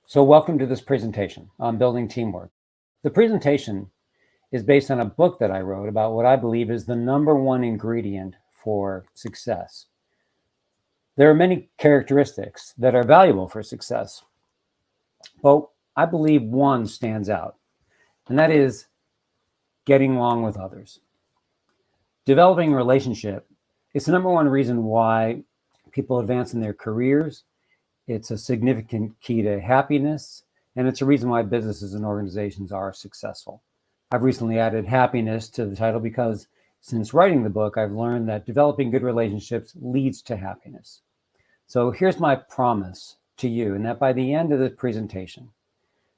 So welcome to this presentation on building teamwork. The presentation is based on a book that I wrote about what I believe is the number one ingredient for success. There are many characteristics that are valuable for success, but I believe one stands out, and that is getting along with others. Developing a relationship is the number one reason why people advance in their careers. It's a significant key to happiness, and it's a reason why businesses and organizations are successful. I've recently added happiness to the title because since writing the book, I've learned that developing good relationships leads to happiness. So here's my promise to you, and that by the end of the presentation,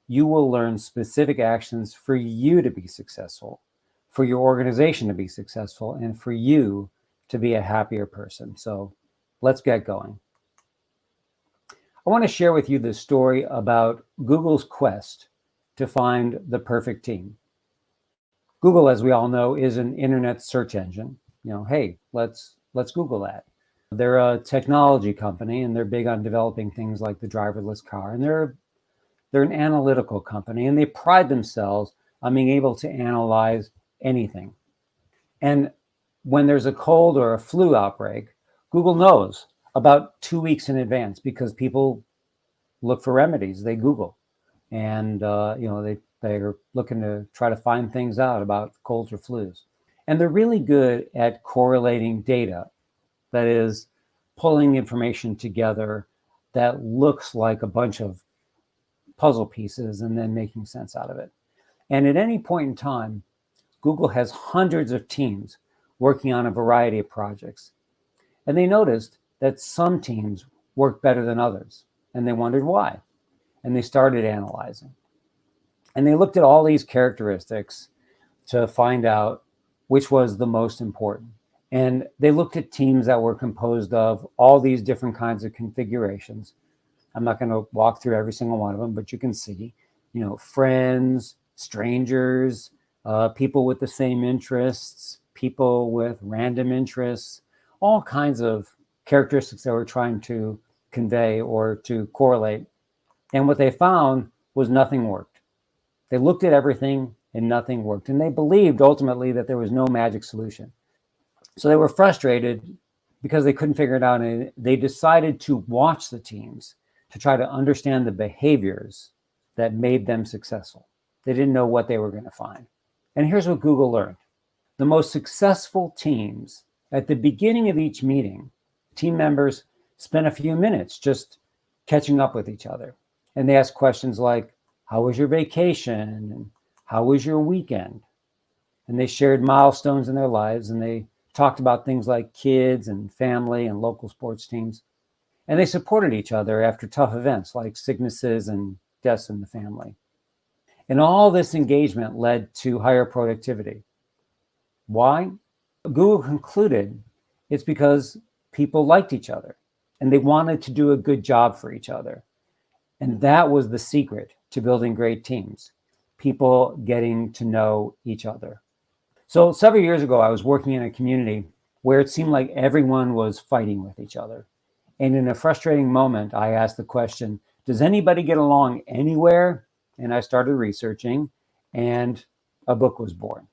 you will learn specific actions for you to be successful, for your organization to be successful, and for you to be a happier person. So let's get going. I want to share with you the story about Google's quest to find the perfect team. Google, as we all know, is an internet search engine. Hey, let's Google that. They're a technology company, and they're big on developing things like the driverless car. And they're an analytical company, and they pride themselves on being able to analyze anything. And when there's a cold or a flu outbreak, Google knows about 2 weeks in advance because people look for remedies. They Google, and they're looking to try to find things out about colds or flus. And they're really good at correlating data, that is, pulling information together that looks like a bunch of puzzle pieces and then making sense out of it. And at any point in time, Google has hundreds of teams working on a variety of projects. And they noticed that some teams worked better than others, and they wondered why. And they started analyzing. And they looked at all these characteristics to find out which was the most important. And they looked at teams that were composed of all these different kinds of configurations. I'm not going to walk through every single one of them, but you can see, friends, strangers, people with the same interests, people with random interests, all kinds of characteristics that we're trying to convey or to correlate. And what they found was nothing worked. They looked at everything and nothing worked. And they believed ultimately that there was no magic solution. So they were frustrated because they couldn't figure it out. And they decided to watch the teams to try to understand the behaviors that made them successful. They didn't know what they were going to find. And here's what Google learned. The most successful teams, at the beginning of each meeting, team members spent a few minutes just catching up with each other. And they asked questions like, how was your vacation? And how was your weekend? And they shared milestones in their lives, and they talked about things like kids and family and local sports teams. And they supported each other after tough events like sicknesses and deaths in the family. And all this engagement led to higher productivity. Why? Google concluded it's because people liked each other and they wanted to do a good job for each other. And that was the secret to building great teams, people getting to know each other. So several years ago, I was working in a community where it seemed like everyone was fighting with each other. And in a frustrating moment, I asked the question, does anybody get along anywhere? And I started researching, and a book was born.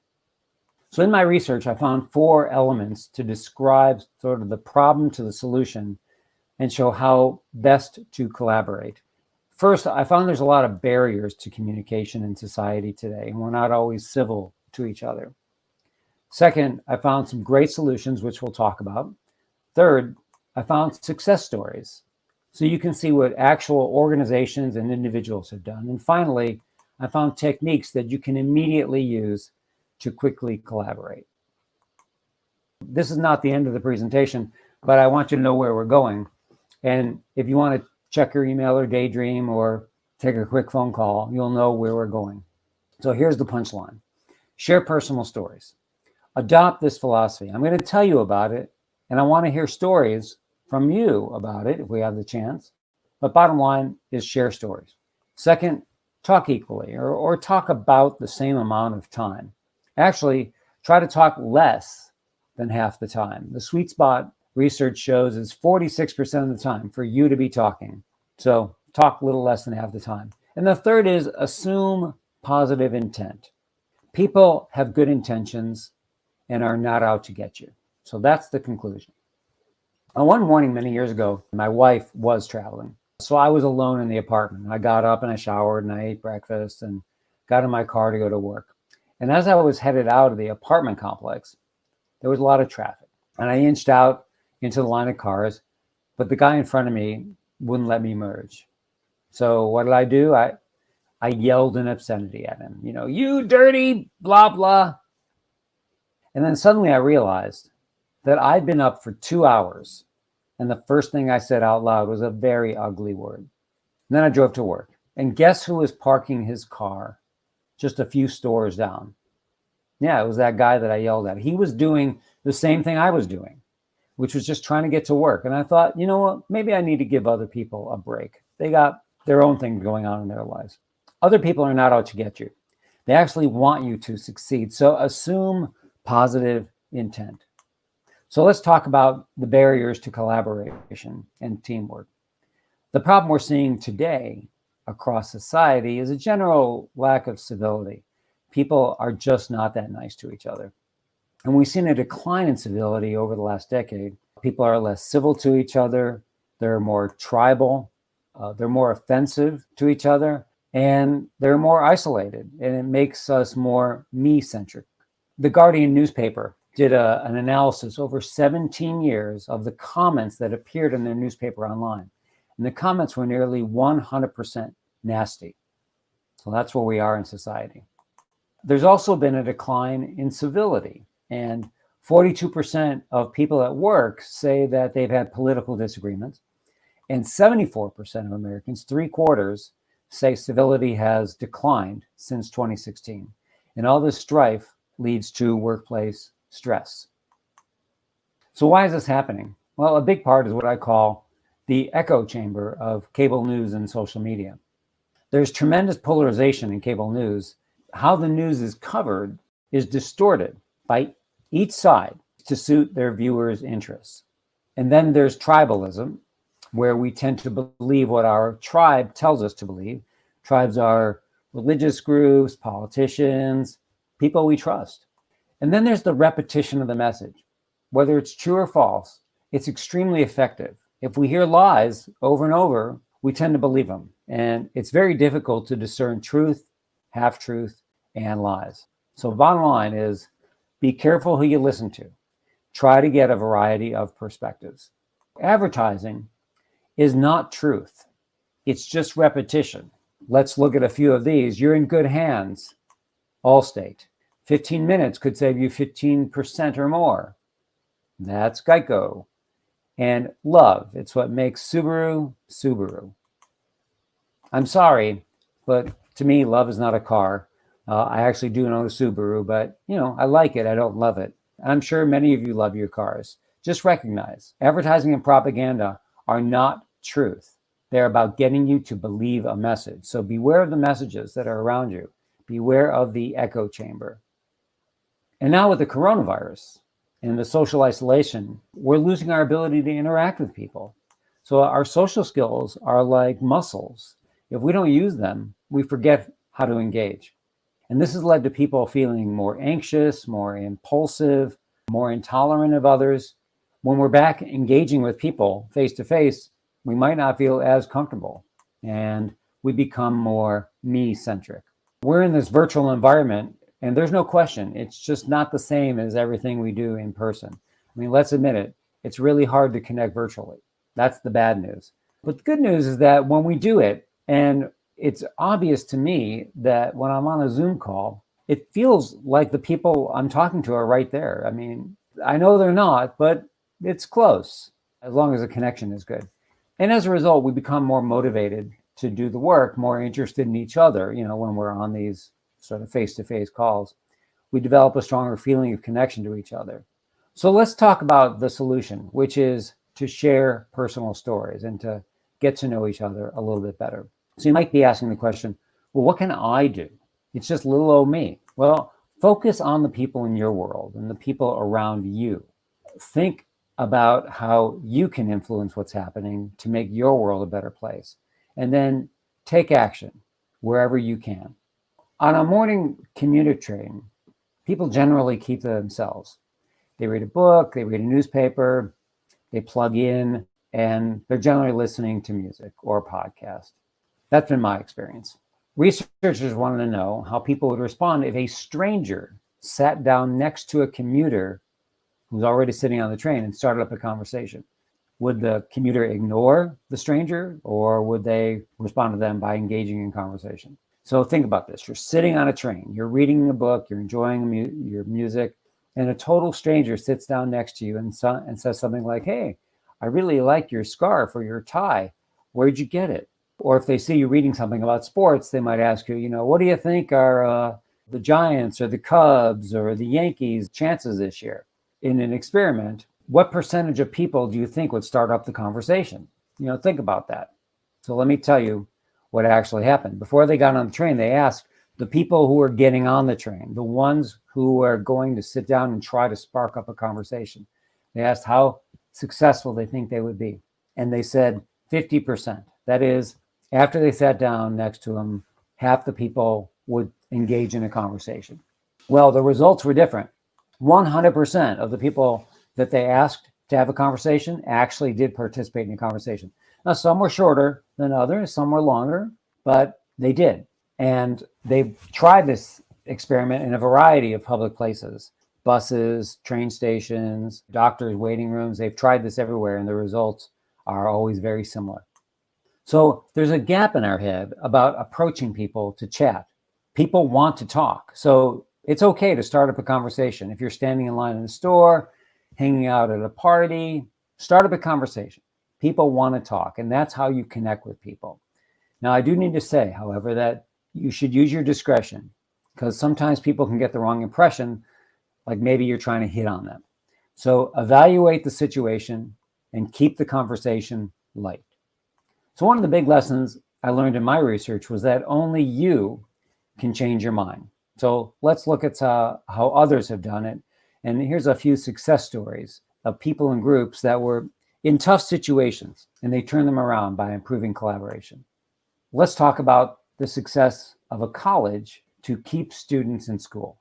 So in my research, I found 4 elements to describe sort of the problem to the solution and show how best to collaborate. First, I found there's a lot of barriers to communication in society today, and we're not always civil to each other. Second, I found some great solutions, which we'll talk about. Third, I found success stories, so you can see what actual organizations and individuals have done. And finally, I found techniques that you can immediately use to quickly collaborate. This is not the end of the presentation, but I want you to know where we're going. And if you want to check your email or daydream or take a quick phone call, you'll know where we're going. So here's the punchline. Share personal stories. Adopt this philosophy. I'm going to tell you about it, and I want to hear stories from you about it if we have the chance. But bottom line is share stories. Second, talk equally or talk about the same amount of time. Actually, try to talk less than half the time. The sweet spot research shows is 46% of the time for you to be talking. So talk a little less than half the time. And the third is assume positive intent. People have good intentions and are not out to get you. So that's the conclusion. One morning many years ago, my wife was traveling. So I was alone in the apartment. I got up and I showered and I ate breakfast and got in my car to go to work. And as I was headed out of the apartment complex, there was a lot of traffic. And I inched out into the line of cars, but the guy in front of me wouldn't let me merge. So what did I do? I yelled an obscenity at him, you dirty, blah, blah. And then suddenly I realized that I'd been up for 2 hours. And the first thing I said out loud was a very ugly word. And then I drove to work. And guess who was parking his car just a few stores down? Yeah, it was that guy that I yelled at. He was doing the same thing I was doing, which was just trying to get to work. And I thought, you know what? Maybe I need to give other people a break. They got their own thing going on in their lives. Other people are not out to get you. They actually want you to succeed. So assume positive intent. So let's talk about the barriers to collaboration and teamwork. The problem we're seeing today across society is a general lack of civility. People are just not that nice to each other. And we've seen a decline in civility over the last decade. People are less civil to each other. They're more tribal. They're more offensive to each other. And they're more isolated. And it makes us more me-centric. The Guardian newspaper did an analysis over 17 years of the comments that appeared in their newspaper online. And the comments were nearly 100% nasty. So that's where we are in society. There's also been a decline in civility. And 42% of people at work say that they've had political disagreements. And 74% of Americans, 3/4, say civility has declined since 2016. And all this strife leads to workplace stress. So why is this happening? Well, a big part is what I call the echo chamber of cable news and social media. There's tremendous polarization in cable news. How the news is covered is distorted by each side to suit their viewers' interests. And then there's tribalism, where we tend to believe what our tribe tells us to believe. Tribes are religious groups, politicians, people we trust. And then there's the repetition of the message. Whether it's true or false, it's extremely effective. If we hear lies over and over, we tend to believe them. And it's very difficult to discern truth, half-truth, and lies. So bottom line is, be careful who you listen to. Try to get a variety of perspectives. Advertising is not truth. It's just repetition. Let's look at a few of these. You're in good hands. Allstate. 15 minutes could save you 15% or more. That's Geico. And love, it's what makes Subaru, Subaru. I'm sorry, but to me, love is not a car. I actually do own a Subaru, but I like it. I don't love it. And I'm sure many of you love your cars. Just recognize advertising and propaganda are not truth. They're about getting you to believe a message. So beware of the messages that are around you. Beware of the echo chamber. And now with the coronavirus and the social isolation, we're losing our ability to interact with people. So our social skills are like muscles. If we don't use them, we forget how to engage. And this has led to people feeling more anxious, more impulsive, more intolerant of others. When we're back engaging with people face to face, we might not feel as comfortable and we become more me-centric. We're in this virtual environment. And there's no question, it's just not the same as everything we do in person. I mean, let's admit it, it's really hard to connect virtually. That's the bad news. But the good news is that when we do it, and it's obvious to me that when I'm on a Zoom call, it feels like the people I'm talking to are right there. I mean, I know they're not, but it's close, as long as the connection is good. And as a result, we become more motivated to do the work, more interested in each other, when we're on these sort of face-to-face calls. We develop a stronger feeling of connection to each other. So let's talk about the solution, which is to share personal stories and to get to know each other a little bit better. So you might be asking the question, well, what can I do? It's just little old me. Well, focus on the people in your world and the people around you. Think about how you can influence what's happening to make your world a better place. and then take action wherever you can. On a morning commuter train, people generally keep to themselves. They read a book, they read a newspaper, they plug in, and they're generally listening to music or a podcast. That's been my experience. Researchers wanted to know how people would respond if a stranger sat down next to a commuter who's already sitting on the train and started up a conversation. Would the commuter ignore the stranger, or would they respond to them by engaging in conversation? So think about this. You're sitting on a train, you're reading a book, you're enjoying your music, and a total stranger sits down next to you and says something like, "Hey, I really like your scarf or your tie. Where'd you get it?" Or if they see you reading something about sports, they might ask you, what do you think are the Giants or the Cubs or the Yankees' chances this year? In an experiment, what percentage of people do you think would start up the conversation? Think about that. So let me tell you what actually happened. Before they got on the train, they asked the people who were getting on the train, the ones who are going to sit down and try to spark up a conversation. They asked how successful they think they would be. And they said 50%. That is, after they sat down next to them, half the people would engage in a conversation. Well, the results were different. 100% of the people that they asked to have a conversation actually did participate in a conversation. Now, some were shorter than others, some were longer, but they did. And they've tried this experiment in a variety of public places, buses, train stations, doctors' waiting rooms. They've tried this everywhere, and the results are always very similar. So there's a gap in our head about approaching people to chat. People want to talk. So it's okay to start up a conversation. If you're standing in line in the store, hanging out at a party, start up a conversation. People want to talk, and that's how you connect with people. Now, I do need to say, however, that you should use your discretion, because sometimes people can get the wrong impression, like maybe you're trying to hit on them. So evaluate the situation and keep the conversation light. So one of the big lessons I learned in my research was that only you can change your mind. So let's look at how others have done it. And here's a few success stories of people and groups that were in tough situations, and they turned them around by improving collaboration. Let's talk about the success of a college to keep students in school.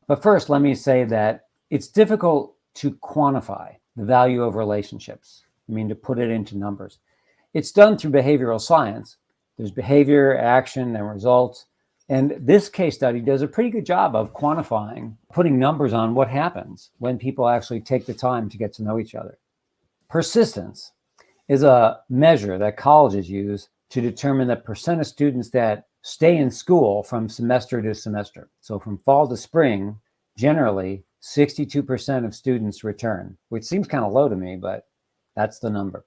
But first, let me say that it's difficult to quantify the value of relationships. To put it into numbers. It's done through behavioral science. There's behavior, action, and results. And this case study does a pretty good job of quantifying, putting numbers on what happens when people actually take the time to get to know each other. Persistence is a measure that colleges use to determine the percent of students that stay in school from semester to semester. So from fall to spring, generally 62% of students return, which seems kind of low to me, but that's the number.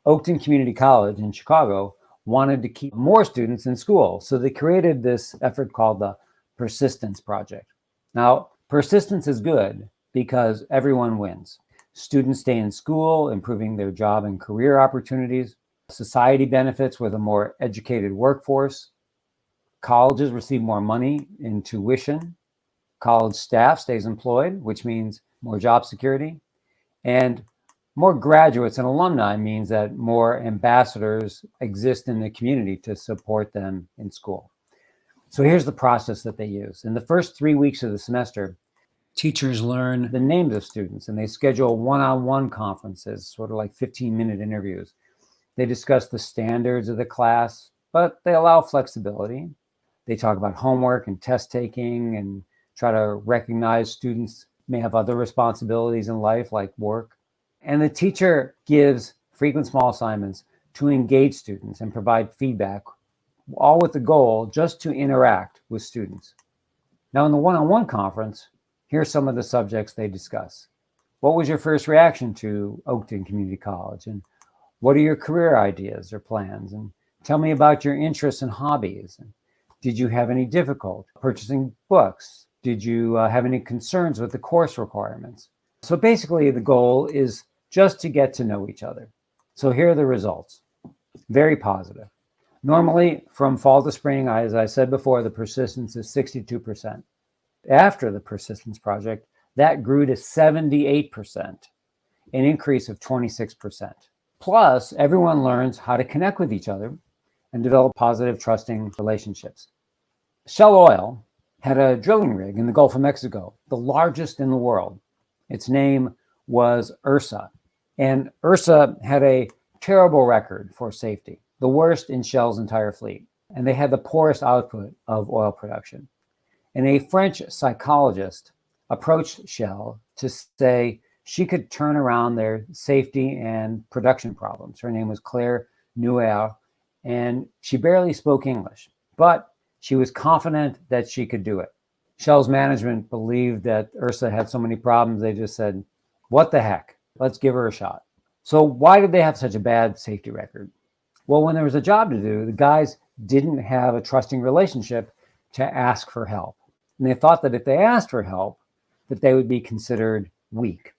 Oakton Community College in Chicago wanted to keep more students in school, so they created this effort called the Persistence Project. Now, persistence is good because everyone wins. Students stay in school, improving their job and career opportunities. Society benefits with a more educated workforce. Colleges receive more money in tuition. College staff stays employed, which means more job security. And more graduates and alumni means that more ambassadors exist in the community to support them in school. So here's the process that they use. In the first 3 weeks of the semester, teachers learn the names of students, and they schedule one-on-one conferences, sort of like 15-minute interviews. They discuss the standards of the class, but they allow flexibility. They talk about homework and test taking and try to recognize students may have other responsibilities in life, like work. And the teacher gives frequent small assignments to engage students and provide feedback, all with the goal just to interact with students. Now, in the one-on-one conference, here's some of the subjects they discuss. What was your first reaction to Oakton Community College? And what are your career ideas or plans? And tell me about your interests and hobbies. And did you have any difficulty purchasing books? Did you have any concerns with the course requirements? So basically, the goal is just to get to know each other. So here are the results. Very positive. Normally, from fall to spring, as I said before, the persistence is 62%. After the Persistence Project, that grew to 78%, an increase of 26%. Plus, everyone learns how to connect with each other and develop positive, trusting relationships. Shell Oil had a drilling rig in the Gulf of Mexico, the largest in the world. Its name was Ursa. And Ursa had a terrible record for safety, the worst in Shell's entire fleet. And they had the poorest output of oil production. And a French psychologist approached Shell to say she could turn around their safety and production problems. Her name was Claire Nuer, and she barely spoke English, but she was confident that she could do it. Shell's management believed that Ursa had so many problems, they just said, what the heck? Let's give her a shot. So why did they have such a bad safety record? Well, when there was a job to do, the guys didn't have a trusting relationship to ask for help. And they thought that if they asked for help, that they would be considered weak.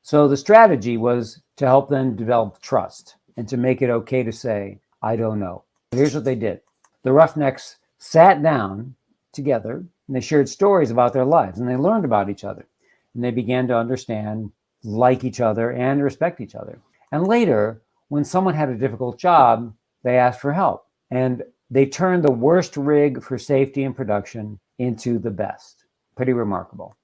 So the strategy was to help them develop trust and to make it okay to say, I don't know. Here's what they did. The Roughnecks sat down together and they shared stories about their lives and they learned about each other. And they began to understand, like each other, and respect each other. And later, when someone had a difficult job, they asked for help. And they turned the worst rig for safety and production into the best. Pretty remarkable.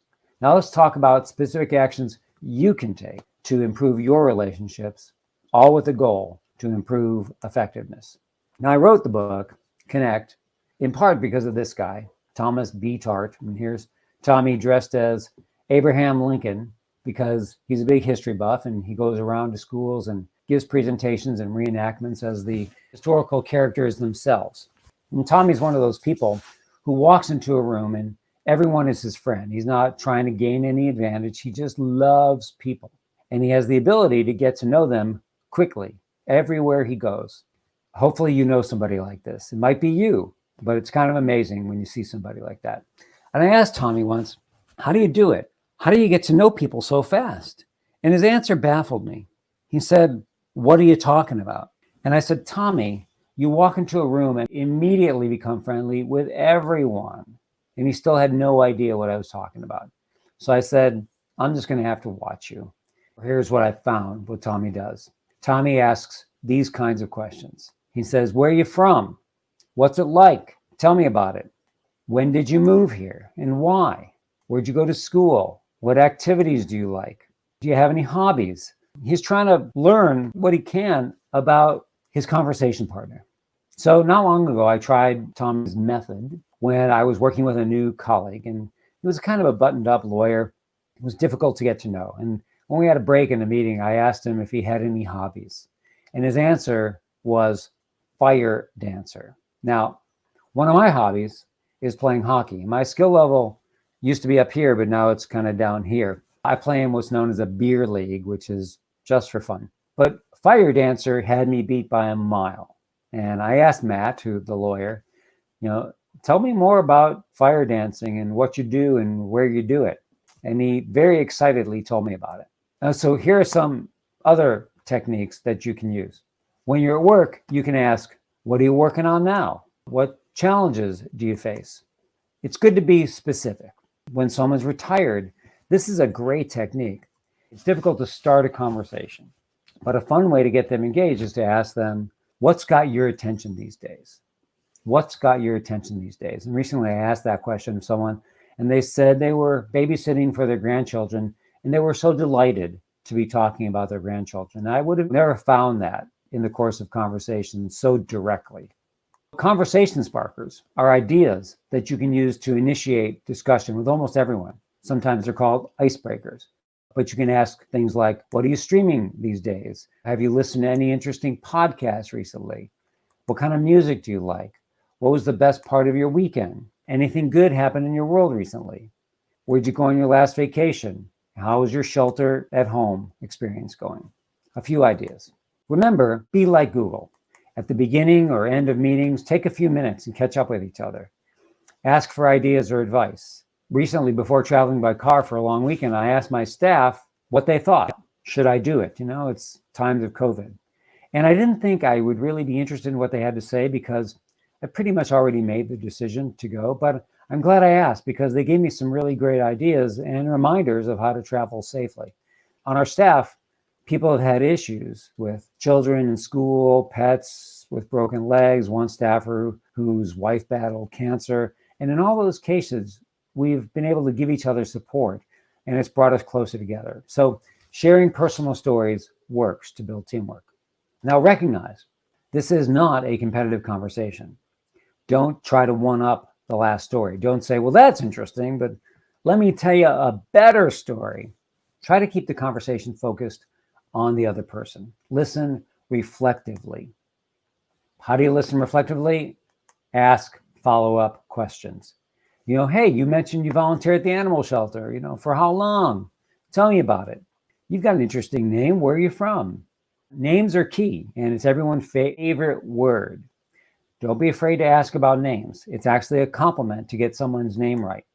Now let's talk about specific actions you can take to improve your relationships, all with the goal to improve effectiveness. Now, I wrote the book, Connect, in part because of this guy, Thomas B. Tart. And here's Tommy dressed as Abraham Lincoln because he's a big history buff and he goes around to schools and gives presentations and reenactments as the historical characters themselves. And Tommy's one of those people who walks into a room and everyone is his friend. He's not trying to gain any advantage. He just loves people. And he has the ability to get to know them quickly everywhere he goes. Hopefully you know somebody like this. It might be you, but it's kind of amazing when you see somebody like that. And I asked Tommy once, how do you do it? How do you get to know people so fast? And his answer baffled me. He said, what are you talking about? And I said, Tommy, you walk into a room and immediately become friendly with everyone. And he still had no idea what I was talking about. So I said, I'm just going to have to watch you. Here's what I found, what Tommy does. Tommy asks these kinds of questions. He says, where are you from? What's it like? Tell me about it. When did you move here and why? Where'd you go to school? What activities do you like? Do you have any hobbies? He's trying to learn what he can about his conversation partner. So not long ago, I tried Tommy's method when I was working with a new colleague, and he was kind of a buttoned up lawyer. It was difficult to get to know. And when we had a break in the meeting, I asked him if he had any hobbies. And his answer was fire dancer. Now, one of my hobbies is playing hockey. My skill level used to be up here, but now it's kind of down here. I play in what's known as a beer league, which is just for fun. But fire dancer had me beat by a mile. And I asked Matt, who the lawyer, tell me more about fire dancing and what you do and where you do it. And he very excitedly told me about it. So here are some other techniques that you can use. When you're at work, you can ask, what are you working on now? What challenges do you face? It's good to be specific. When someone's retired, this is a great technique. It's difficult to start a conversation, but a fun way to get them engaged is to ask them, what's got your attention these days? What's got your attention these days? And recently I asked that question of someone, and they said they were babysitting for their grandchildren, and they were so delighted to be talking about their grandchildren. I would have never found that in the course of conversation so directly. Conversation sparkers are ideas that you can use to initiate discussion with almost everyone. Sometimes they're called icebreakers, but you can ask things like, what are you streaming these days? Have you listened to any interesting podcasts recently? What kind of music do you like? What was the best part of your weekend? Anything good happened in your world recently? Where'd you go on your last vacation? How was your shelter at home experience going? A few ideas. Remember, be like Google. At the beginning or end of meetings, take a few minutes and catch up with each other. Ask for ideas or advice. Recently, before traveling by car for a long weekend, I asked my staff what they thought. Should I do it? It's times of COVID. And I didn't think I would really be interested in what they had to say because I pretty much already made the decision to go. But I'm glad I asked because they gave me some really great ideas and reminders of how to travel safely. On our staff, people have had issues with children in school, pets, with broken legs, one staffer whose wife battled cancer. And in all those cases, we've been able to give each other support, and it's brought us closer together. So sharing personal stories works to build teamwork. Now recognize, this is not a competitive conversation. Don't try to one up the last story. Don't say, well, that's interesting, but let me tell you a better story. Try to keep the conversation focused on the other person. Listen reflectively. How do you listen reflectively? Ask follow-up questions. Hey, you mentioned you volunteer at the animal shelter, for how long? Tell me about it. You've got an interesting name. Where are you from? Names are key, and it's everyone's favorite word. Don't be afraid to ask about names. It's actually a compliment to get someone's name right.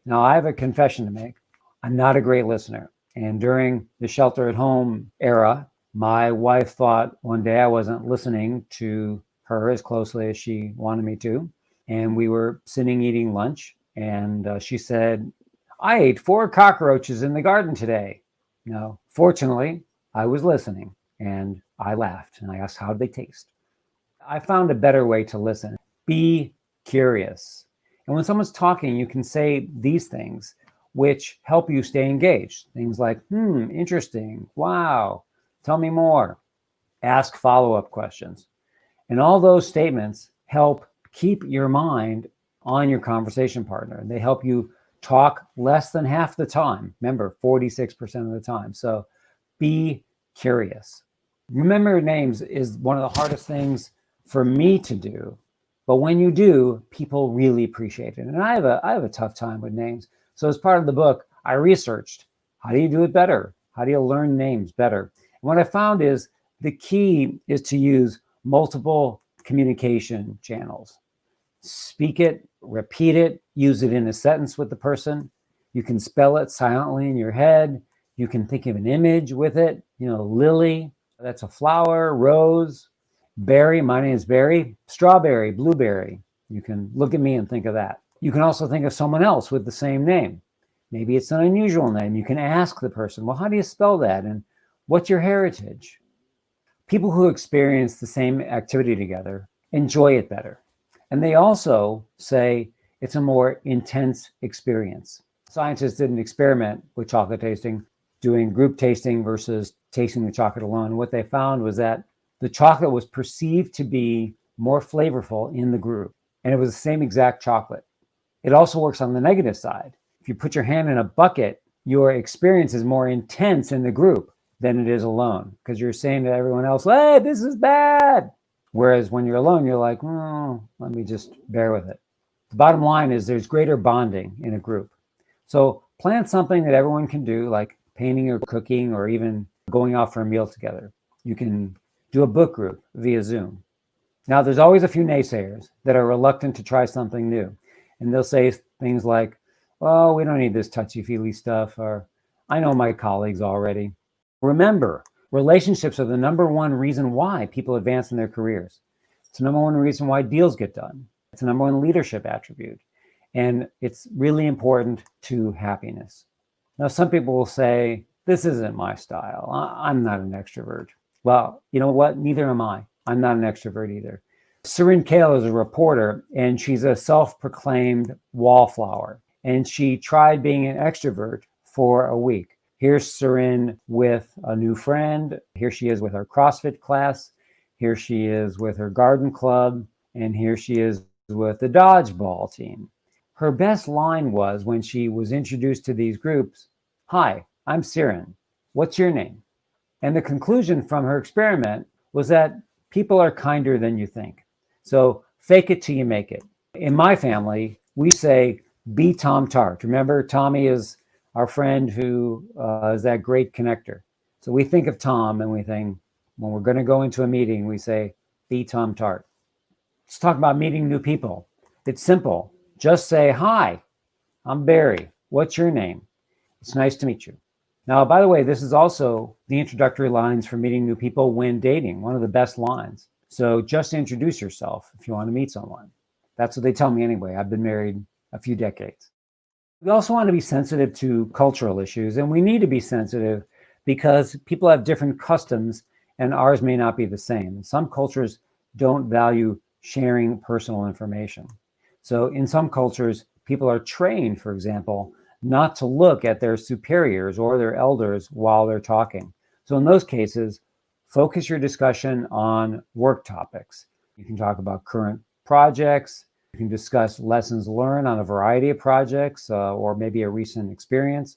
Now, I have a confession to make. I'm not a great listener. And during the shelter at home era, my wife thought one day I wasn't listening to her as closely as she wanted me to. And we were sitting eating lunch, and she said, I ate 4 cockroaches in the garden today. Now, fortunately, I was listening, and I laughed, and I asked, how did they taste? I found a better way to listen. Be curious. And when someone's talking, you can say these things which help you stay engaged. Things like, interesting, wow, tell me more. Ask follow-up questions. And all those statements help keep your mind on your conversation partner. They help you talk less than half the time. Remember, 46% of the time. So be curious. Remember names is one of the hardest things for me to do. But when you do, people really appreciate it. And I have a tough time with names. So as part of the book, I researched, how do you do it better? How do you learn names better? And what I found is the key is to use multiple communication channels. Speak it, repeat it, use it in a sentence with the person. You can spell it silently in your head. You can think of an image with it. Lily, that's a flower. Rose, berry, my name is Barry. Strawberry, blueberry. You can look at me and think of that. You can also think of someone else with the same name. Maybe it's an unusual name. You can ask the person, well, how do you spell that? And what's your heritage? People who experience the same activity together enjoy it better. And they also say it's a more intense experience. Scientists did an experiment with chocolate tasting, doing group tasting versus tasting the chocolate alone. And what they found was that the chocolate was perceived to be more flavorful in the group. And it was the same exact chocolate. It also works on the negative side. If you put your hand in a bucket, your experience is more intense in the group than it is alone, because you're saying to everyone else, hey, this is bad. Whereas when you're alone, you're like, let me just bear with it. The bottom line is there's greater bonding in a group. So plan something that everyone can do, like painting or cooking or even going out for a meal together. You can do a book group via Zoom. Now, there's always a few naysayers that are reluctant to try something new. And they'll say things like, well, we don't need this touchy-feely stuff, or I know my colleagues already. Remember, relationships are the number one reason why people advance in their careers. It's the number one reason why deals get done. It's the number one leadership attribute. And it's really important to happiness. Now, some people will say, this isn't my style. I'm not an extrovert. Well, you know what? Neither am I. I'm not an extrovert either. Sarin Kale is a reporter, and she's a self-proclaimed wallflower. And she tried being an extrovert for a week. Here's Sarin with a new friend. Here she is with her CrossFit class. Here she is with her garden club. And here she is with the dodgeball team. Her best line was when she was introduced to these groups, hi, I'm Sarin. What's your name? And the conclusion from her experiment was that people are kinder than you think. So fake it till you make it. In my family, we say, be Tom Tart. Remember, Tommy is our friend who is that great connector. So we think of Tom and we think, when we're going to go into a meeting, we say, be Tom Tart. Let's talk about meeting new people. It's simple. Just say, hi, I'm Barry. What's your name? It's nice to meet you. Now, by the way, this is also the introductory lines for meeting new people when dating, one of the best lines. So just introduce yourself if you want to meet someone. That's what they tell me anyway. I've been married a few decades. We also want to be sensitive to cultural issues, and we need to be sensitive because people have different customs and ours may not be the same. In some cultures, don't value sharing personal information. So in some cultures, people are trained, for example, not to look at their superiors or their elders while they're talking. So in those cases, focus your discussion on work topics. You can talk about current projects. You can discuss lessons learned on a variety of projects or maybe a recent experience.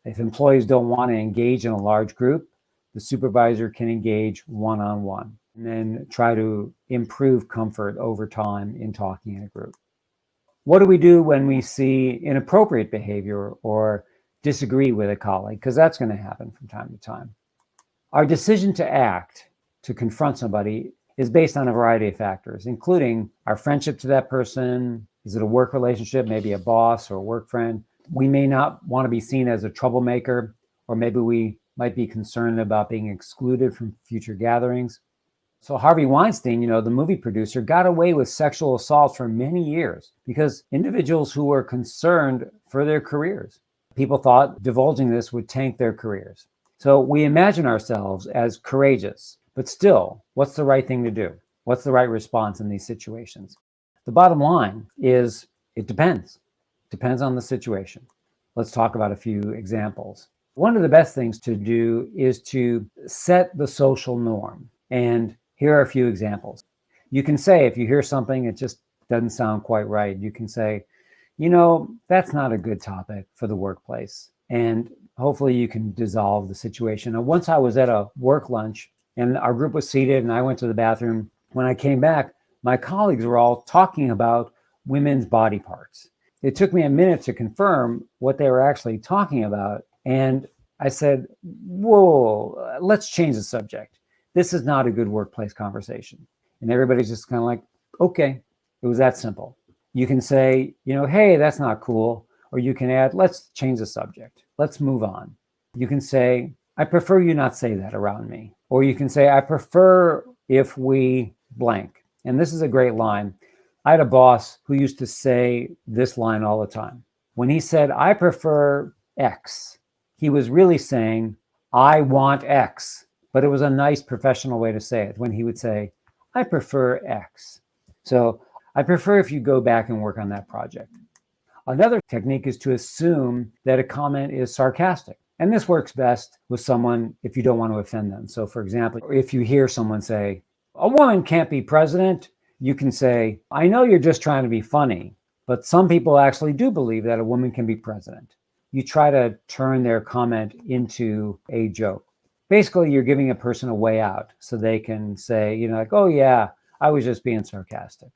If employees don't want to engage in a large group, the supervisor can engage one-on-one and then try to improve comfort over time in talking in a group. What do we do when we see inappropriate behavior or disagree with a colleague? Because that's going to happen from time to time. Our decision to act, to confront somebody, is based on a variety of factors, including our friendship to that person. Is it a work relationship, maybe a boss or a work friend? We may not want to be seen as a troublemaker, or maybe we might be concerned about being excluded from future gatherings. So Harvey Weinstein, the movie producer, got away with sexual assault for many years because individuals who were concerned for their careers. People thought divulging this would tank their careers. So we imagine ourselves as courageous, but still, what's the right thing to do? What's the right response in these situations? The bottom line is it depends. Depends on the situation. Let's talk about a few examples. One of the best things to do is to set the social norm. And here are a few examples. You can say, if you hear something that just doesn't sound quite right, you can say, that's not a good topic for the workplace. And hopefully you can dissolve the situation. Now, once I was at a work lunch and our group was seated and I went to the bathroom. When I came back, my colleagues were all talking about women's body parts. It took me a minute to confirm what they were actually talking about. And I said, whoa, let's change the subject. This is not a good workplace conversation. And everybody's just kind of like, okay, it was that simple. You can say, hey, that's not cool. Or you can add, let's change the subject. Let's move on. You can say, I prefer you not say that around me. Or you can say, I prefer if we blank. And this is a great line. I had a boss who used to say this line all the time. When he said, I prefer X, he was really saying, I want X. But it was a nice professional way to say it when he would say, I prefer X. So I prefer if you go back and work on that project. Another technique is to assume that a comment is sarcastic. And this works best with someone if you don't want to offend them. So for example, if you hear someone say, a woman can't be president, you can say, I know you're just trying to be funny, but some people actually do believe that a woman can be president. You try to turn their comment into a joke. Basically, you're giving a person a way out so they can say, oh yeah, I was just being sarcastic.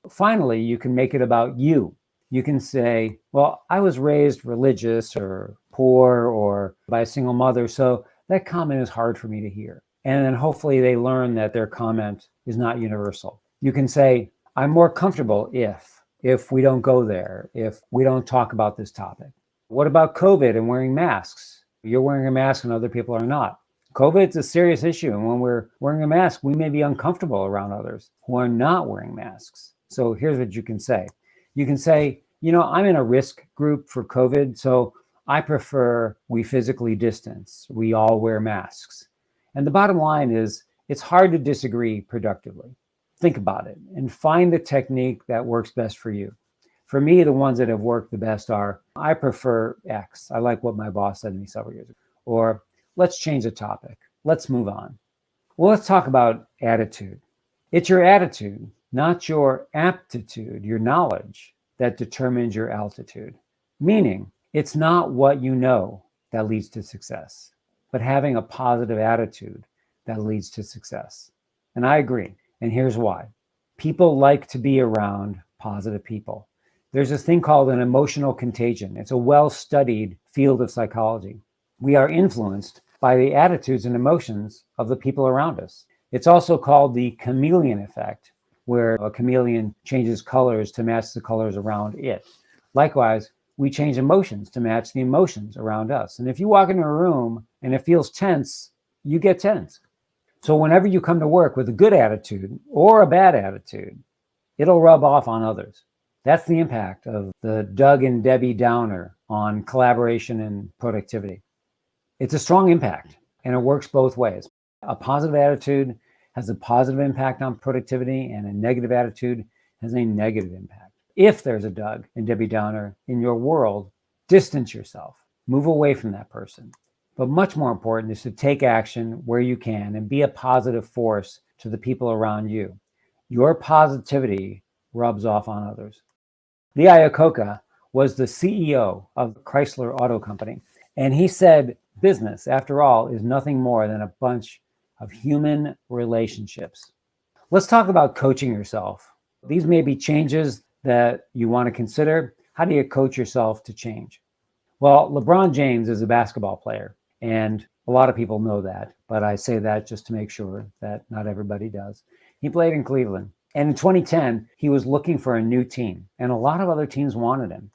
Finally, you can make it about you. You can say, well, I was raised religious or poor or by a single mother, so that comment is hard for me to hear. And then hopefully they learn that their comment is not universal. You can say, I'm more comfortable if we don't go there, if we don't talk about this topic. What about COVID and wearing masks? You're wearing a mask and other people are not. COVID's a serious issue. And when we're wearing a mask, we may be uncomfortable around others who are not wearing masks. So here's what you can say. You can say, I'm in a risk group for COVID, so I prefer we physically distance. We all wear masks. And the bottom line is, it's hard to disagree productively. Think about it and find the technique that works best for you. For me, the ones that have worked the best are, I prefer X. I like what my boss said to me several years ago. Or, let's change the topic. Let's move on. Well, let's talk about attitude. It's your attitude, not your aptitude, your knowledge, that determines your altitude. Meaning, it's not what you know that leads to success, but having a positive attitude that leads to success. And I agree. And here's why. People like to be around positive people. There's this thing called an emotional contagion. It's a well-studied field of psychology. We are influenced by the attitudes and emotions of the people around us. It's also called the chameleon effect, where a chameleon changes colors to match the colors around it. Likewise, we change emotions to match the emotions around us. And if you walk into a room and it feels tense, you get tense. So whenever you come to work with a good attitude or a bad attitude, it'll rub off on others. That's the impact of the Doug and Debbie Downer on collaboration and productivity. It's a strong impact, and it works both ways. A positive attitude has a positive impact on productivity, and a negative attitude has a negative impact. If there's a Doug and Debbie Downer in your world, distance yourself, move away from that person. But much more important is to take action where you can and be a positive force to the people around you. Your positivity rubs off on others. Lee Iacocca was the CEO of Chrysler Auto Company, and he said, business, after all, is nothing more than a bunch of human relationships. Let's talk about coaching yourself. These may be changes that you want to consider. How do you coach yourself to change? Well, LeBron James is a basketball player, and a lot of people know that, but I say that just to make sure that not everybody does. He played in Cleveland, and in 2010, he was looking for a new team, and a lot of other teams wanted him.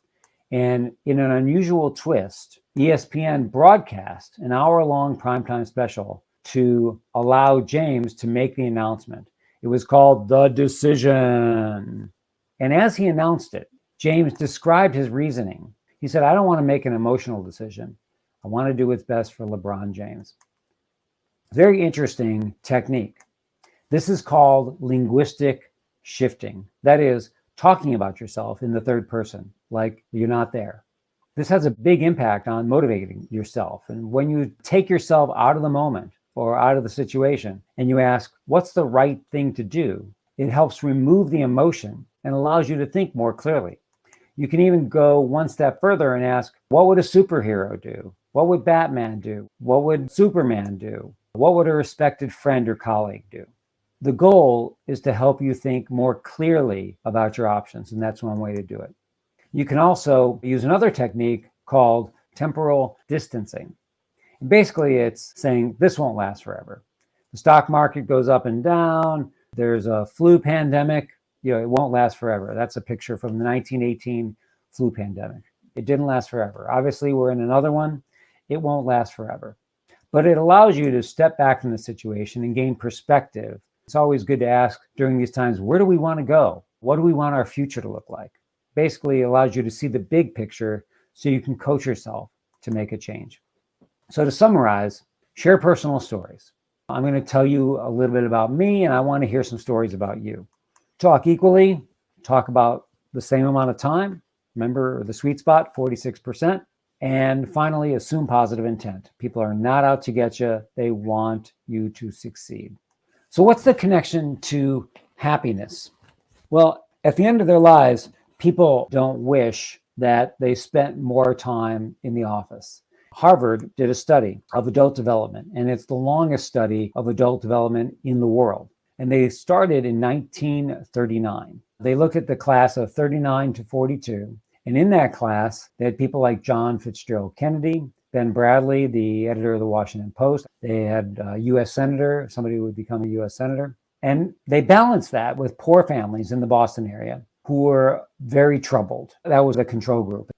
And in an unusual twist, ESPN broadcast an hour-long primetime special to allow James to make the announcement. It was called The Decision. And as he announced it, James described his reasoning. He said, I don't want to make an emotional decision. I want to do what's best for LeBron James. Very interesting technique. This is called linguistic shifting. That is, talking about yourself in the third person, like you're not there. This has a big impact on motivating yourself. And when you take yourself out of the moment or out of the situation and you ask, what's the right thing to do? It helps remove the emotion and allows you to think more clearly. You can even go one step further and ask, what would a superhero do? What would Batman do? What would Superman do? What would a respected friend or colleague do? The goal is to help you think more clearly about your options, and that's one way to do it. You can also use another technique called temporal distancing. Basically, it's saying this won't last forever. The stock market goes up and down. There's a flu pandemic. It won't last forever. That's a picture from the 1918 flu pandemic. It didn't last forever. Obviously, we're in another one. It won't last forever. But it allows you to step back from the situation and gain perspective. It's always good to ask during these times, where do we want to go? What do we want our future to look like? Basically, it allows you to see the big picture so you can coach yourself to make a change. So to summarize, share personal stories. I'm going to tell you a little bit about me, and I want to hear some stories about you. Talk equally, talk about the same amount of time. Remember the sweet spot, 46%. And finally, assume positive intent. People are not out to get you. They want you to succeed. So what's the connection to happiness? Well, at the end of their lives, people don't wish that they spent more time in the office. Harvard did a study of adult development, and it's the longest study of adult development in the world. And they started in 1939. They looked at the class of 39 to 42. And in that class, they had people like John Fitzgerald Kennedy, Ben Bradley, the editor of the Washington Post. They had a U.S. senator, somebody who would become a U.S. senator. And they balanced that with poor families in the Boston area who were very troubled. That was a control group.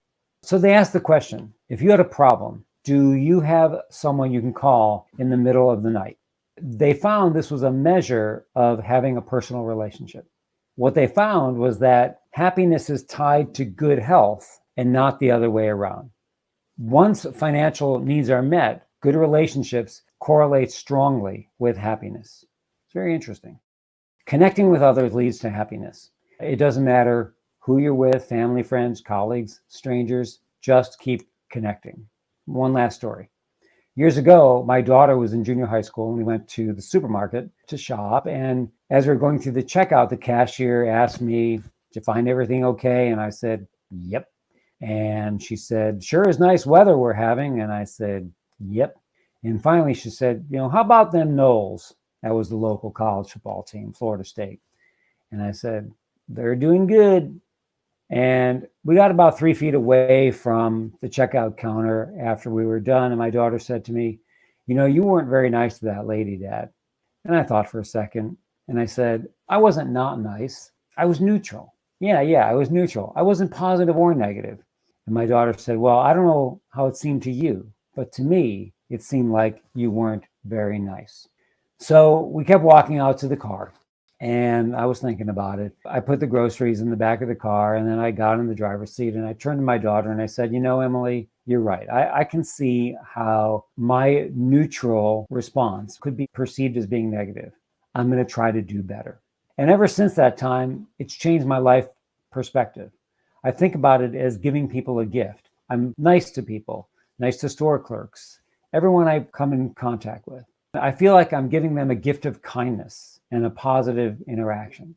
So they asked the question, if you had a problem, do you have someone you can call in the middle of the night? They found this was a measure of having a personal relationship. What they found was that happiness is tied to good health and not the other way around. Once financial needs are met, good relationships correlate strongly with happiness. It's very interesting. Connecting with others leads to happiness. It doesn't matter who you're with, family, friends, colleagues, strangers, just keep connecting. One last story. Years ago, my daughter was in junior high school, and we went to the supermarket to shop. And as we were going through the checkout, the cashier asked me, did you find everything okay? And I said, yep. And she said, sure is nice weather we're having. And I said, yep. And finally she said, how about them Knowles? That was the local college football team, Florida State. And I said, they're doing good. And we got about 3 feet away from the checkout counter after we were done. And my daughter said to me, you weren't very nice to that lady, Dad. And I thought for a second, and I said, I wasn't not nice. I was neutral. Yeah, I was neutral. I wasn't positive or negative. And my daughter said, well, I don't know how it seemed to you, but to me, it seemed like you weren't very nice. So we kept walking out to the car. And I was thinking about it. I put the groceries in the back of the car, and then I got in the driver's seat, and I turned to my daughter and I said, Emily, you're right. I can see how my neutral response could be perceived as being negative. I'm going to try to do better. And ever since that time, it's changed my life perspective. I think about it as giving people a gift. I'm nice to people, nice to store clerks, everyone I come in contact with. I feel like I'm giving them a gift of kindness and a positive interaction.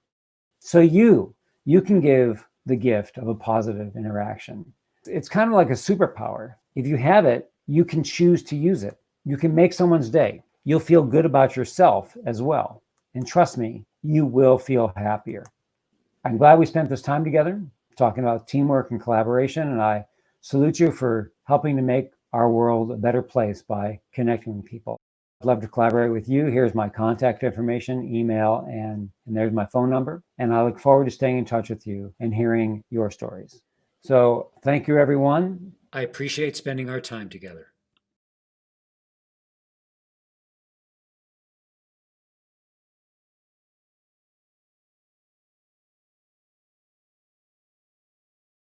So you can give the gift of a positive interaction. It's kind of like a superpower. If you have it, you can choose to use it. You can make someone's day. You'll feel good about yourself as well. And trust me, you will feel happier. I'm glad we spent this time together talking about teamwork and collaboration, and I salute you for helping to make our world a better place by connecting with people. I'd love to collaborate with you. Here's my contact information, email, and there's my phone number. And I look forward to staying in touch with you and hearing your stories. So thank you, everyone. I appreciate spending our time together.